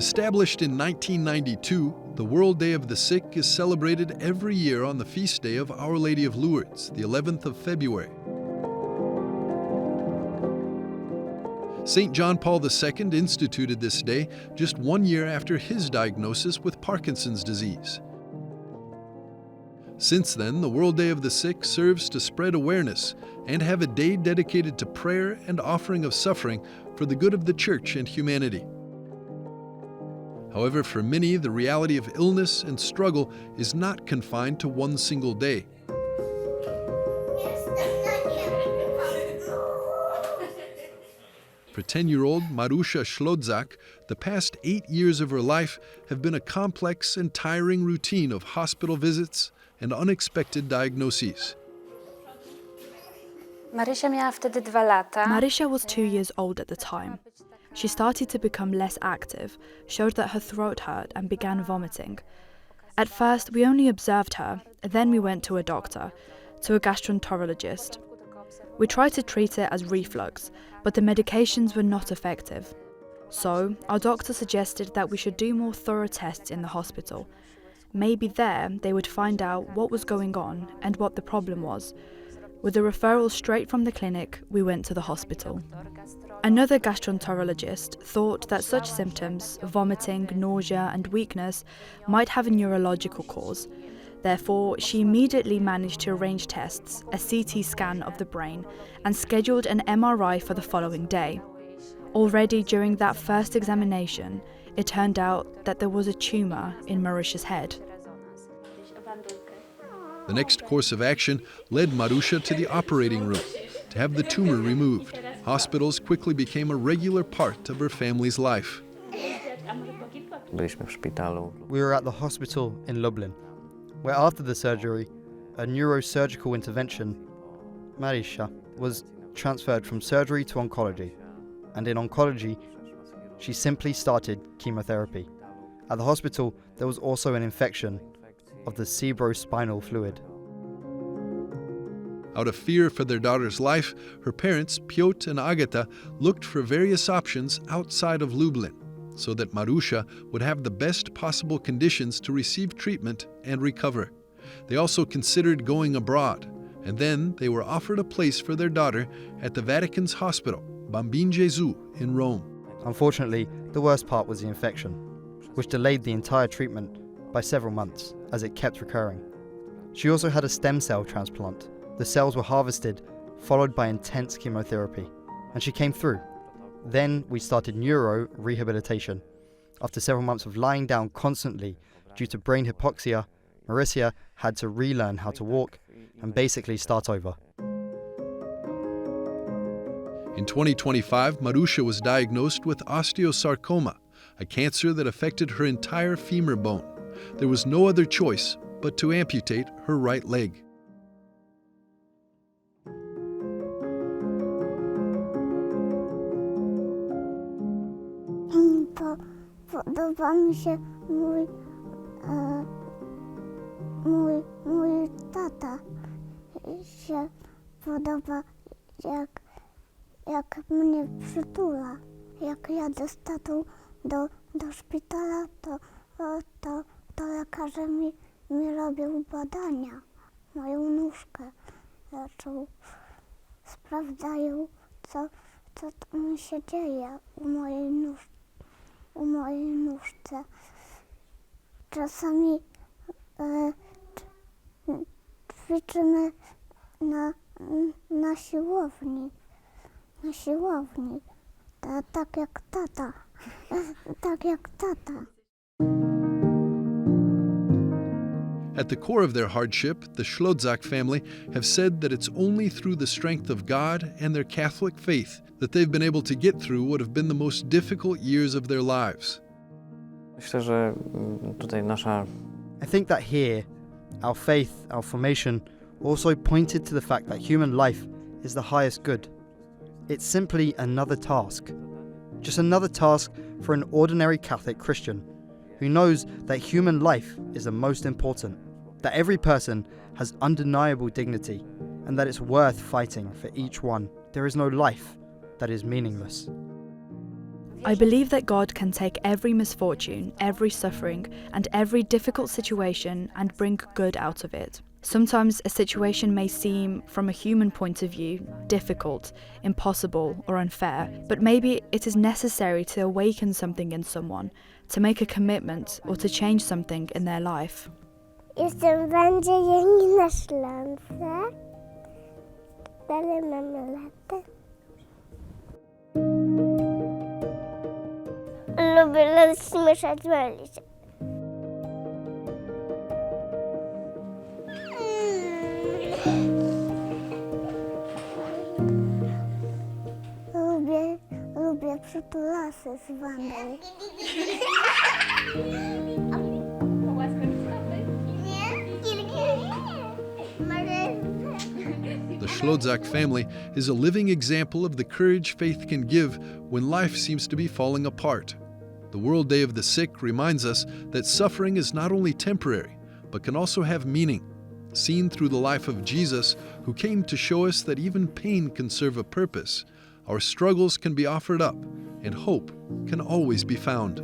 Established in 1992, the World Day of the Sick is celebrated every year on the feast day of Our Lady of Lourdes, the 11th of February. St. John Paul II instituted this day just 1 year after his diagnosis with Parkinson's disease. Since then, the World Day of the Sick serves to spread awareness and have a day dedicated to prayer and offering of suffering for the good of the Church and humanity. However, for many, the reality of illness and struggle is not confined to one single day. For 10-year-old Marysia Szlązak, the past 8 years of her life have been a complex and tiring routine of hospital visits and unexpected diagnoses. Marysia was 2 years old at the time. She started to become less active, showed that her throat hurt and began vomiting. At first, we only observed her, then we went to a doctor, to a gastroenterologist. We tried to treat it as reflux, but the medications were not effective. So, our doctor suggested that we should do more thorough tests in the hospital. Maybe there they would find out what was going on and what the problem was. With a referral straight from the clinic, we went to the hospital. Another gastroenterologist thought that such symptoms, vomiting, nausea and weakness, might have a neurological cause. Therefore, she immediately managed to arrange tests, a CT scan of the brain, and scheduled an MRI for the following day. Already during that first examination, it turned out that there was a tumour in Marysia's head. The next course of action led Marysia to the operating room to have the tumor removed. Hospitals quickly became a regular part of her family's life. We were at the hospital in Lublin, where after the surgery, a neurosurgical intervention, Marysia was transferred from surgery to oncology, and in oncology, she simply started chemotherapy. At the hospital, there was also an infection of the cerebrospinal fluid. Out of fear for their daughter's life, her parents, Piotr and Agata, looked for various options outside of Lublin so that Marysia would have the best possible conditions to receive treatment and recover. They also considered going abroad, and then they were offered a place for their daughter at the Vatican's hospital, Bambin Gesù, in Rome. Unfortunately, the worst part was the infection, which delayed the entire treatment by several months as it kept recurring. She also had a stem cell transplant. The cells were harvested, followed by intense chemotherapy, and she came through. Then we started neuro rehabilitation. After several months of lying down constantly due to brain hypoxia, Marysia had to relearn how to walk and basically start over. In 2025, Marysia was diagnosed with osteosarcoma, a cancer that affected her entire femur bone. There was no other choice but to amputate her right leg. Podoba mi się mój tata się podoba, jak mnie przytula. Jak jadę z tatą do szpitala, to lekarze mi robią badania. Moją nóżkę leczą, sprawdzają, co tam się dzieje u mojej nóżce. Czasami ćwiczymy na siłowni. Tak jak tata. At the core of their hardship, the Szlązak family have said that it's only through the strength of God and their Catholic faith that they've been able to get through what have been the most difficult years of their lives. I think that here, our faith, our formation, also pointed to the fact that human life is the highest good. It's simply another task. Just another task for an ordinary Catholic Christian who knows that human life is the most important, that every person has undeniable dignity, and that it's worth fighting for each one. There is no life that is meaningless. I believe that God can take every misfortune, every suffering, and every difficult situation and bring good out of it. Sometimes a situation may seem, from a human point of view, difficult, impossible, or unfair, but maybe it is necessary to awaken something in someone, to make a commitment, or to change something in their life. Jestem Marysia Szlązak. Dalej mamy latę. Lubię rozśmieszać Marysię. Lubię przytulasy z wami. The Szlązak family is a living example of the courage faith can give when life seems to be falling apart. The World Day of the Sick reminds us that suffering is not only temporary, but can also have meaning, seen through the life of Jesus, who came to show us that even pain can serve a purpose. Our struggles can be offered up, and hope can always be found.